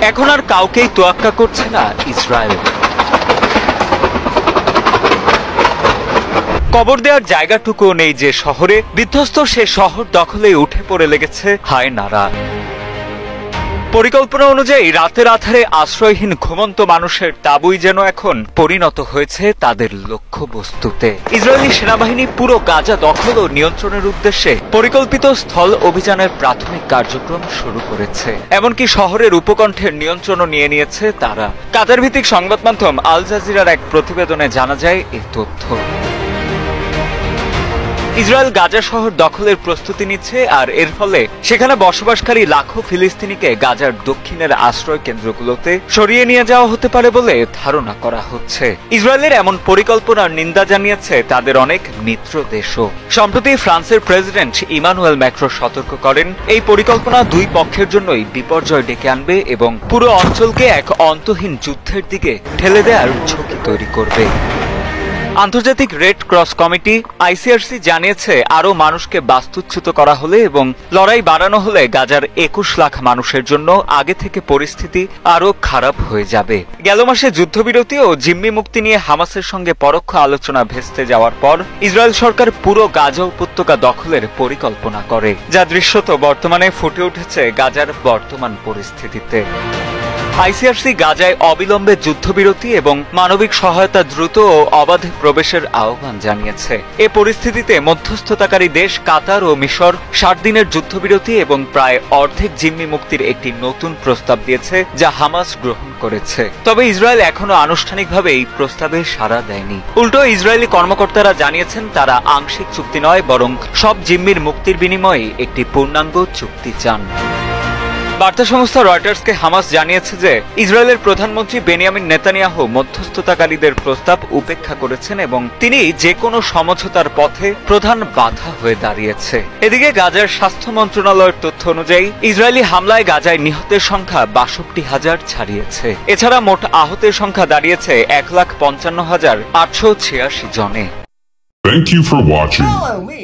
এখন আর কাউকেই তোয়াক্কা করছে না ইসরায়েল। কবর দেওয়ার জায়গাটুকুও নেই যে শহরে, বিধ্বস্ত সে শহর দখলে উঠে পড়ে লেগেছে হায় নারা। পরিকল্পনা অনুযায়ী রাতের আধারে আশ্রয়হীন ঘুমন্ত মানুষের তাঁবুই যেন এখন পরিণত হয়েছে তাদের লক্ষ্যবস্তুতে। ইসরায়েলি সেনাবাহিনী পুরো গাজা দখল ও নিয়ন্ত্রণের উদ্দেশ্যে পরিকল্পিত স্থল অভিযানের প্রাথমিক কার্যক্রম শুরু করেছে। এমনকি শহরের উপকণ্ঠের নিয়ন্ত্রণও নিয়ে নিয়েছে তারা। কাতার ভিত্তিক সংবাদ মাধ্যম আল জাজিরার এক প্রতিবেদনে জানা যায় এই তথ্য। ইসরায়েল গাজা শহর দখলের প্রস্তুতি নিচ্ছে, আর এর ফলে সেখানে বসবাসকারী লাখো ফিলিস্তিনিকে গাজার দক্ষিণের আশ্রয় কেন্দ্রগুলোতে সরিয়ে নিয়ে যাওয়া হতে পারে বলে ধারণা করা হচ্ছে। ইসরায়েলের এমন পরিকল্পনার নিন্দা জানিয়েছে তাদের অনেক মিত্র দেশও। সম্প্রতি ফ্রান্সের প্রেসিডেন্ট ইমানুয়েল ম্যাক্রো সতর্ক করেন, এই পরিকল্পনা দুই পক্ষের জন্যই বিপর্যয় ডেকে আনবে এবং পুরো অঞ্চলকে এক অন্তহীন যুদ্ধের দিকে ঠেলে দেওয়ার ঝুঁকি তৈরি করবে। আন্তর্জাতিক রেড ক্রস কমিটি আইসিআরসি জানিয়েছে, আরও মানুষকে বাস্তুচ্যুত করা হলে এবং লড়াই বাড়ানো হলে গাজার ২১ লাখ মানুষের জন্য আগে থেকে পরিস্থিতি আরও খারাপ হয়ে যাবে। গেল মাসে যুদ্ধবিরতি ও জিম্মি মুক্তি নিয়ে হামাসের সঙ্গে পরোক্ষ আলোচনা ভেস্তে যাওয়ার পর ইসরায়েল সরকার পুরো গাজা উপত্যকা দখলের পরিকল্পনা করে, যা দৃশ্যত বর্তমানে ফুটে উঠেছে গাজার বর্তমান পরিস্থিতিতে। আইসিআরসি গাজায় অবিলম্বে যুদ্ধবিরতি এবং মানবিক সহায়তা দ্রুত ও অবাধে প্রবেশের আহ্বান জানিয়েছে। এ পরিস্থিতিতে মধ্যস্থতাকারী দেশ কাতার ও মিশর ৬০ দিনের যুদ্ধবিরতি এবং প্রায় অর্ধেক জিম্মি মুক্তির একটি নতুন প্রস্তাব দিয়েছে, যা হামাস গ্রহণ করেছে। তবে ইসরায়েল এখনো আনুষ্ঠানিকভাবে এই প্রস্তাবে সাড়া দেয়নি। উল্টো ইসরায়েলি কর্মকর্তারা জানিয়েছেন, তারা আংশিক চুক্তি নয়, বরং সব জিম্মির মুক্তির বিনিময়ে একটি পূর্ণাঙ্গ চুক্তি চান। বার্তা সংস্থা রয়টার্সকে হামাস জানিয়েছে যে ইসরায়েলের প্রধানমন্ত্রী বেনিয়ামিন নেতানিয়াহু মধ্যস্থতাকারীদের প্রস্তাব উপেক্ষা করেছেন এবং তিনি যে কোনো সমঝোতার পথে প্রধান বাধা হয়ে দাঁড়িয়েছে। এদিকে গাজার স্বাস্থ্য মন্ত্রণালয়ের তথ্য অনুযায়ী ইসরায়েলি হামলায় গাজায় নিহতের সংখ্যা ৬২,০০০ ছাড়িয়েছে। এছাড়া মোট আহতের সংখ্যা দাঁড়িয়েছে ১,৫৫,৮৮৬ জনে। Thank you for watching. Follow me.